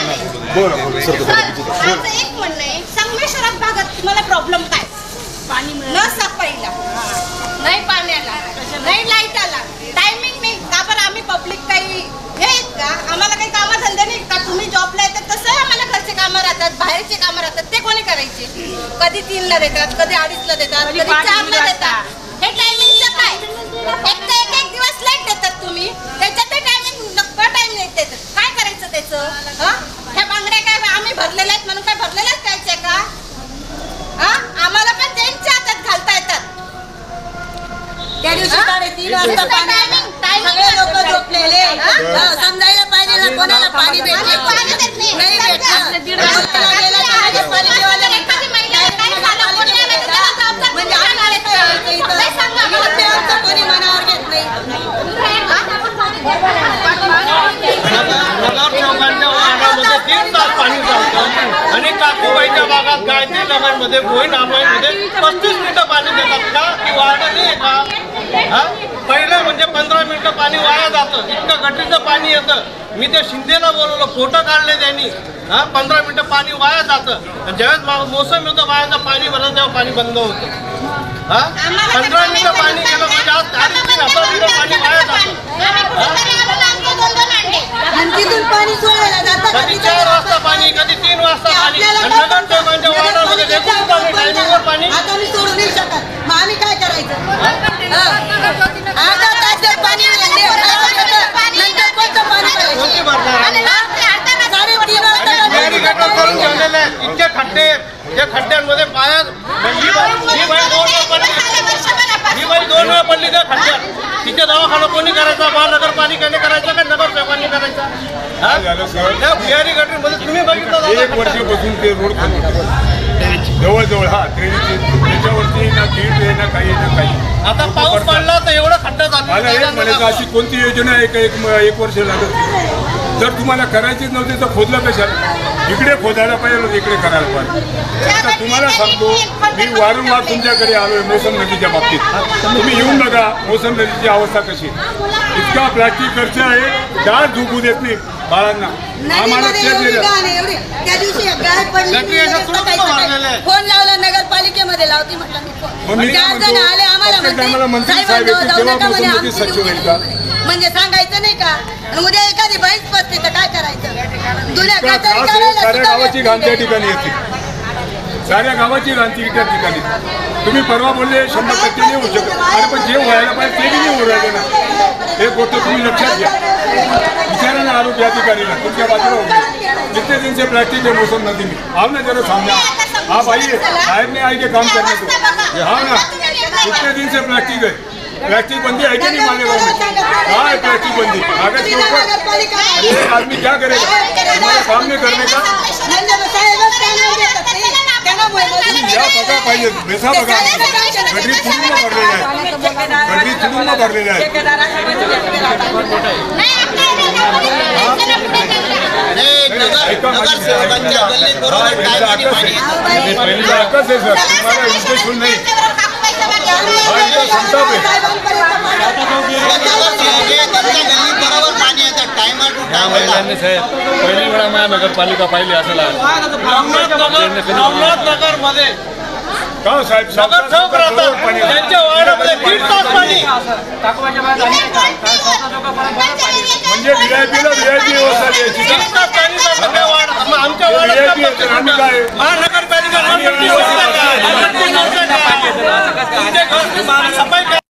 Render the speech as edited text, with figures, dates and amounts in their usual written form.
एक म्हणणं आहे, संगमेश्वर भागात तुम्हाला प्रॉब्लेम काय? पाणी न सापडला, नाही पाण्याला, नाही लाईटाला, टायमिंग नाही का? पण आम्ही पब्लिक काही हे आहेत का? आम्हाला काही कामं धंदे नाही का? तुम्ही जॉबला येतात तसं आम्हाला घरचे कामं राहतात, बाहेरचे कामं राहतात, ते कोणी करायचे? कधी 3ला देतात, कधी 2:30ला देतात, कधी 4ला देतात. हे टायमिंगचं काय? एक दिवस लेट देतात तुम्ही, त्याच्यात टायमिंग टाइम लेट देतात. काय करायचं त्याचं? ह्या बांगड्या काय आम्ही भरलेल्या आहेत म्हणून काय भरलेल्याच कायचे का? आम्हाला पण त्यांच्या हातात घालता येतात. त्या दिवशी 3:30 वाजता पाणी, सगळे लोक झोपलेले, समजायला पाहिजे ना कोणाला पाणी भेटले नाही भेटलं. कोणी मनावर घेत नाही. नगर चौकांच्या वार्डामध्ये 3 तास पाणी चालतं आणि काकूबाईच्या भागात गायत्री नगरमध्ये भोईन आंबाईमध्ये 35 मिनिटं पाणी देतात का? की वार्ड नाही का? पहिलं म्हणजे 15 मिनिटं पाणी वाया जातं, इतकं गटरीचं पाणी येतं. मी ते शिंदेला बोलवलं, फोटो काढले त्यांनी. 15 मिनिटं पाणी वाया जातं. ज्यावेळेस मोसम येतो वायाचं पाणी भरलं तेव्हा पाणी बंद होतं. 15 मिनिटं पाणी गेलं म्हणजे आज 3.5 तास पाणी वाया जातं. पाणी सोडायला जातं, कधी 4 वाजता पाणी, कधी 3 वाजता पाणी. नगर चौकांच्या वार्डामध्ये देखील पाणी टायमिंगवर पाणी. आता मी सोडू नाही शकत, मग आम्ही काय करायचं? आता तासभर पाणी नंतर कोणतं पाणी कोणती भरणार? करून ठेवलेले आहेत. इतके खड्डे, त्या खड्ड्यांमध्ये पाया ही बाई 2 वेळा पडली त्या खड्ड्यात. तिथे दवाखाना कोणी करायचा? महानगरपालिकेने करायचा का नगर सेवकांनी करायचा? त्या बिहारी गटरीमध्ये तुम्ही बघितलं 1 वर्षापासून ते रोड जवळजवळ त्याच्यावरती ना दीड आहे ना काही. आता पाऊस पडला तर एवढं खड्डा मला हे म्हणायचं अशी कोणती योजना आहे का 1 वर्ष लागत? जर तुम्हाला करायचीच नव्हती तर खोदलं कशाला? इकडे खोदायला पाहिजे, इकडे करायला पाहिजे. आता तुम्हाला सांगतो, मी वारंवार तुमच्याकडे आलोय मोसम नदीच्या बाबतीत. तुम्ही येऊन बघा मोसम नदीची अवस्था कशी. इतका प्लास्टिक खर्च आहे, डाळ झोपू देत नाही बाळांना. आम्हाला त्या दिवशी फोन लावला नगरपालिकेमध्ये लावती म्हटलं 4 जण आले आम्हाला म्हणजे सांगायचं नाही का? उद्या एखादी बाईच पसते तर काय करायचं? साऱ्या गावाची घाण त्या ठिकाणी येते, साऱ्या गावाची घाण त्या ठिकाणी. तुम्ही परवा बोलले 100% नाही होऊ शकत. अरे पण जे व्हायला पाहिजे ते नाही होऊ राहिले ना. एक गोष्ट तुम्ही लक्षात घ्या, विचारा ना आरोग्य अधिकारीला, तुमच्या बाजूला होते कितने दिन से प्लास्टिक है मोसम नदी में? आओ ना जरा सामने, आप आइए, साहब ने आइए काम करने को. हाँ ना, कितने दिन से प्लास्टिक है? प्लास्टिक बंदी है कि नहीं मालेगांव में? हाँ है प्लास्टिक बंदी. कागज के ऊपर एक आदमी क्या करेगा हमारा काम नहीं करने का? या बघा पाहिजे, बेसा बघा, गटरी पूर्ण भरलेला आहे, गटरी पूर्ण भरलेला आहे. पहिली आकच आहे सर, तुम्हाला इंटरेस्ट नाही. संताप पहिली वेळा माझ्या नगरपालिका पाहिली असेल. नवनाथ नगर मध्ये का साहेब नगर चौक राहतात, त्यांच्या वार्डामध्ये 1.5 तास पाणी. म्हणजे व्हीआयपीला व्हीआयपी व्यवस्था द्यायची. 1.5 तास पाणी जातं आमच्या वार्डात. महानगरपालिका सफाई